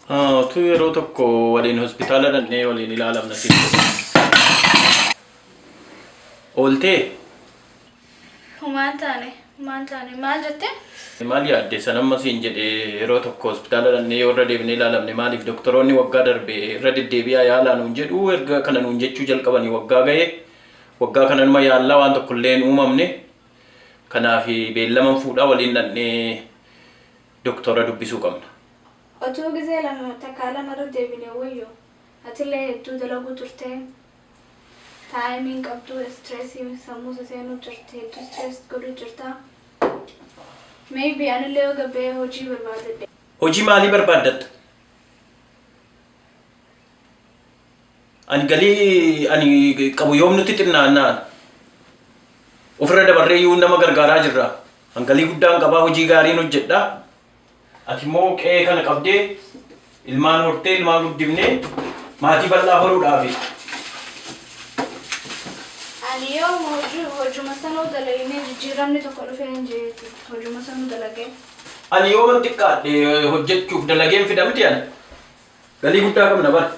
Tu yeroo tokko waliin hospitaala dhaqnee waliin ilaalamna sitti. Ooltee? Maal taane maal jette? Maal yaadde sanamma siin jedhee yeroo tokko hospitaala dhaqnee yoo irra deebinee ilaalamne maaliif doktoroonni waggaa darbee irra deddeebi'aa yaalaa nuun jedhu erga kana nuun jechuu jalqabanii waggaa ga'ee waggaa kananuma yaallaa waan tokko illee hin uumamne kanaaf beellaman fuudhaa waliin dhaqnee doktora dubbisuu qabna. Otoo gisee lama takkaala mara deebinee wayyoo atillee hedduu dalaguu turtee taayimiin qabdu stressii sammuu seenuu jirte hedduu stress godhuu jirta. Maybe anillee yoo gabbee hojii barbaadadhe. Hojii maalii barbaaddatta? Ani galii ani qabu yoom nutti xinnaannaan ofirra dabarree iyyuu nama gargaaraa jirra. An galii guddaan qabaa hojii gaariin hojjedha. Ati immoo qe'ee kana qabdee ilmaan hortee ilmaan guddifnee maatii bal'aa horuudhaafi. Ani yoo hojuma sanuu dalaginee jijjiiramni tokko dhufee hin jeetu hojuma sanuu dalagee. Ani yoo man xiqqaadhe hojjechuuf dalageen fidamti ani galii guddaa qabna bara.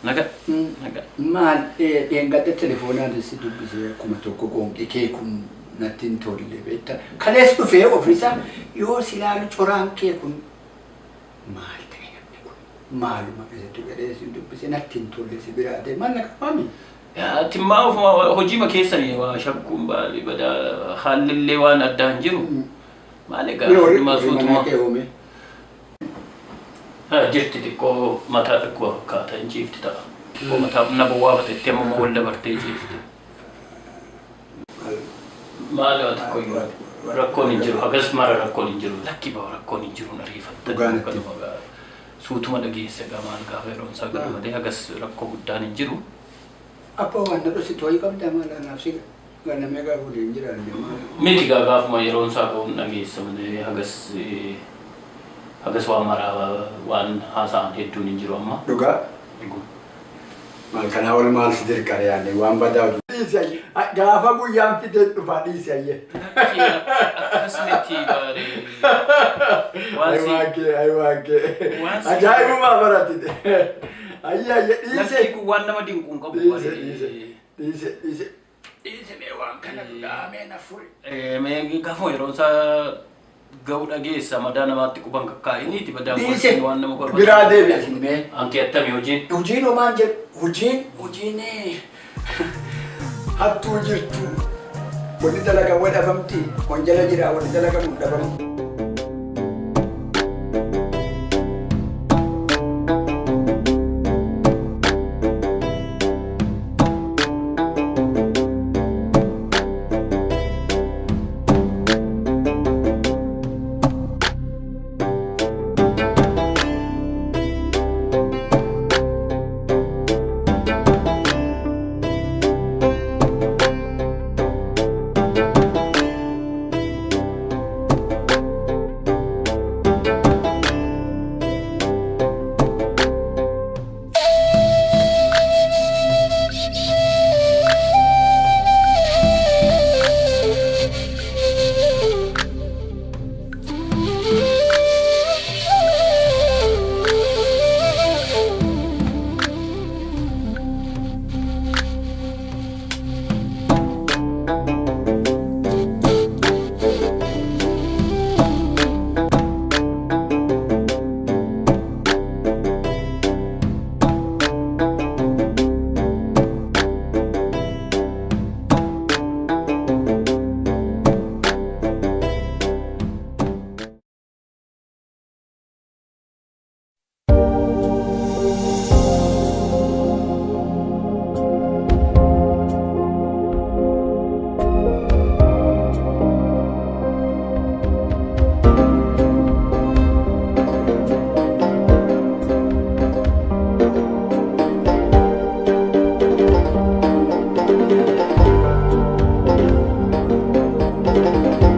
Naga. Maal dheengadde telefoonaan si dubbisee akkuma tokko qoonqii kee kun natti hin tolle beektaa. Kalees dhufee ofiisaa yoo silaalu coraan kee kun maal ta'e namni kun maaluma keessatti gadhee si dubbisee natti hin tolle si biraa ta'e maal na qabaami? Timmaa hojiima keessanii waa shakkuun baali badaa haalillee waan addaa hin jiru. Maal egaa dhimma suutuma. Jirti xiqqoo mataa xiqqoo akkaataa hin ciifti ta'a. Xiqqoo mataa nama waa batetti amma wal dabartee ciifti. Maali waa xiqqoo iyyuu rakkoon hin jiru hagas mara rakkoon hin jiru lakki ba'a rakkoon hin jiru ariifatta. Suutuma dhageessa gamaan gaafa yeroon isaa gadi malee hagas rakkoo guddaan hin jiru. Abbaa waan na dhositu wayii qabdaa maala naaf si ganamee gaafa waliin jiraanne maali? Miti gaafuma yeroon isaa ga'uun dhageessa malee hagas waan maraa waan haasa'an hedduun hin jiru amma. Dhugaa? Maal kanaa wal maal si dirqare yaadne waan badaa hojii. Gaafa guyyaan fidee dhufaa dhiisi ayyee. Akkasumatti baaree. Ayiwaakee. Ajaa'ibumaa baratite. Ayyee dhiise. Lafti kun waan nama dinquun qabu. Dhiise mee waan kana dhaamee na furi. Gaafuma yeroon isaa ga'uu dhageessa madaa namaatti quban kakkaa'iniiti badaa waan nama gorfatu. Biraa deebi'atin mee. Anki attami hojiin? Hojiin homaan jedhu hojiin hattuu jirtu wanti dalagaa wal dhabamti wanjala jira wanti dalagaa nu dhabamti. Thank you.